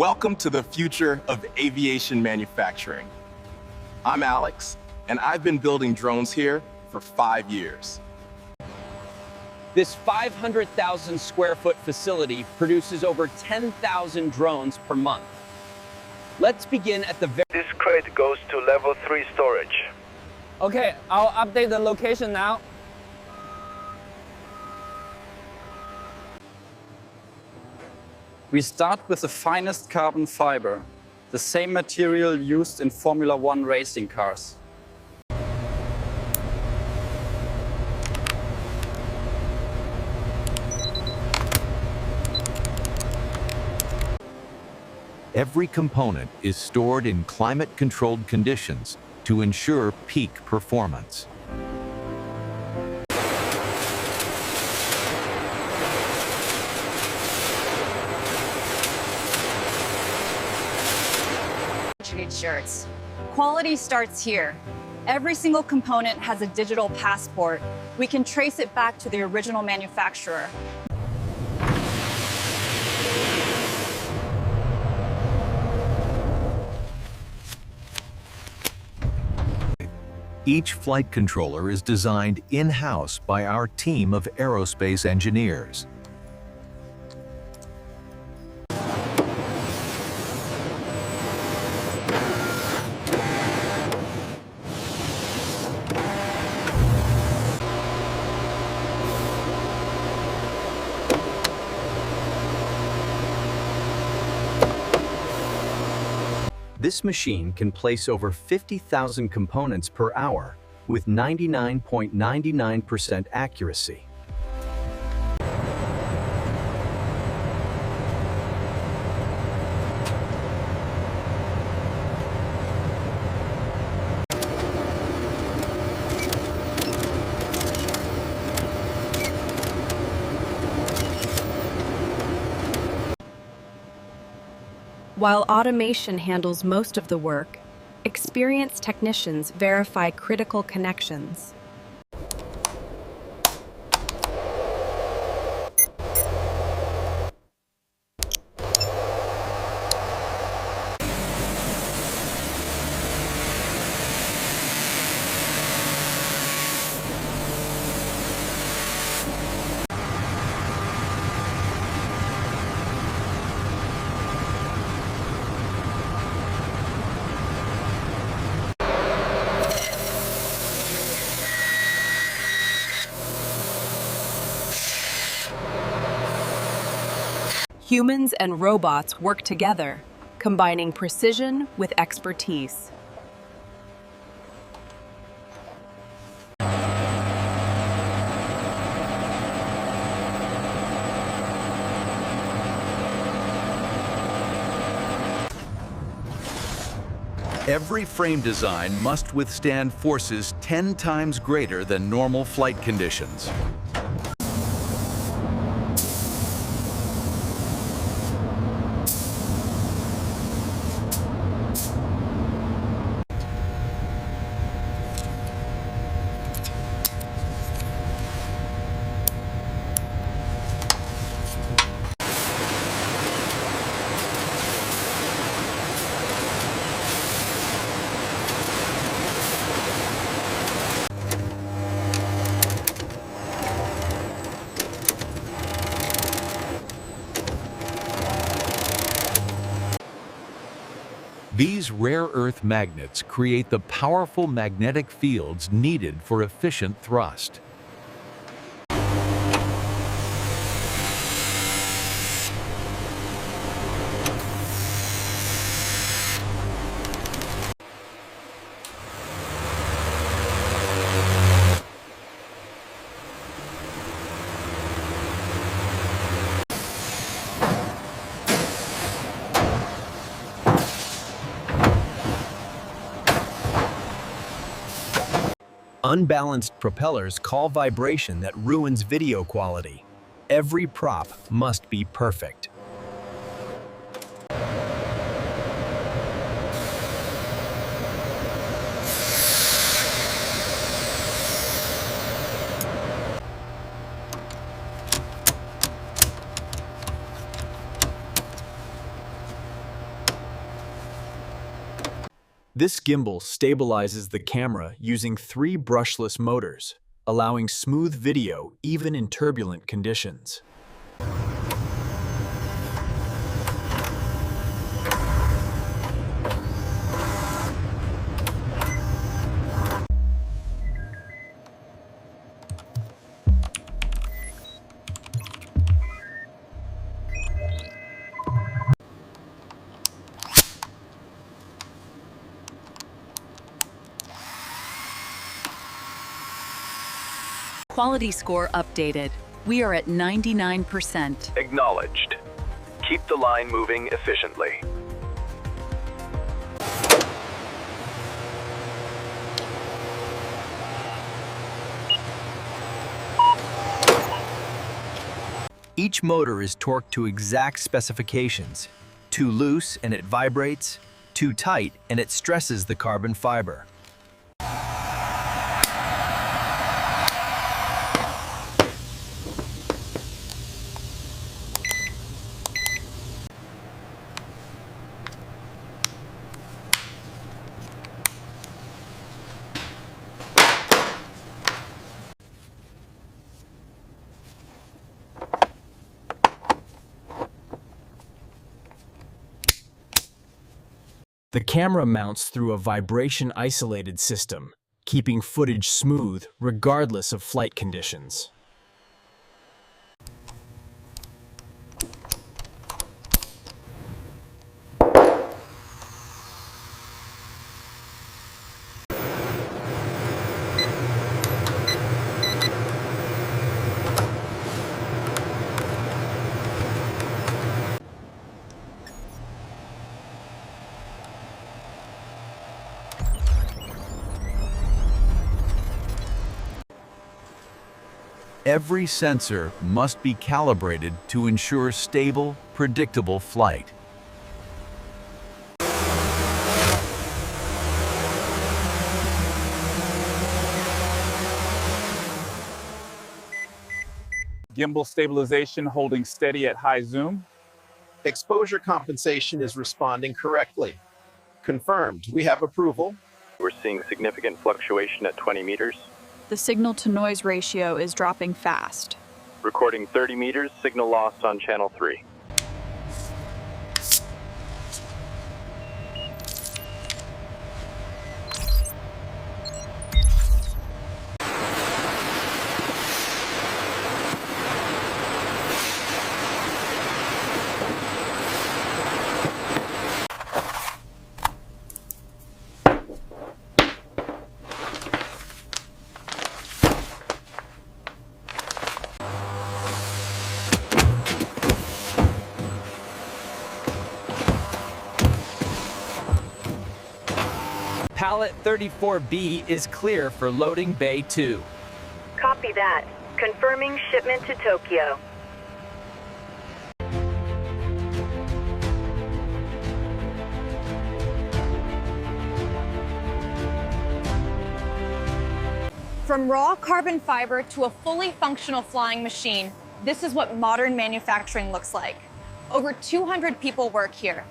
Welcome to the future of aviation manufacturing. I'm Alex, and I've been building drones here for 5 years. This 500,000 square foot facility produces over 10,000 drones per month. Let's begin at the very... This crate goes to level 3 storage. Okay, I'll update the location now. We start with the finest carbon fiber, the same material used in Formula One racing cars. Every component is stored in climate-controlled conditions to ensure peak performance. Shirts. Quality starts here. Every single component has a digital passport. We can trace it back to the original manufacturer. Each flight controller is designed in-house by our team of aerospace engineers. This machine can place over 50,000 components per hour with 99.99% accuracy. While automation handles most of the work, experienced technicians verify critical connections. Humans and robots work together, combining precision with expertise. Every frame design must withstand forces 10 times greater than normal flight conditions. These rare earth magnets create the powerful magnetic fields needed for efficient thrust. Unbalanced propellers cause vibration that ruins video quality. Every prop must be perfect. This gimbal stabilizes the camera using 3 brushless motors, allowing smooth video even in turbulent conditions. Quality score updated. We are at 99%. Acknowledged. Keep the line moving efficiently. Each motor is torqued to exact specifications. Too loose and it vibrates, too tight and it stresses the carbon fiber. The camera mounts through a vibration-isolated system, keeping footage smooth regardless of flight conditions. Every sensor must be calibrated to ensure stable, predictable flight. Gimbal stabilization holding steady at high zoom. Exposure compensation is responding correctly. Confirmed. We have approval. We're seeing significant fluctuation at 20 meters. The signal-to-noise ratio is dropping fast. Recording 30 meters, signal loss on channel 3. Pallet 34B is clear for loading Bay 2. Copy that. Confirming shipment to Tokyo. From raw carbon fiber to a fully functional flying machine, this is what modern manufacturing looks like. Over 200 people work here.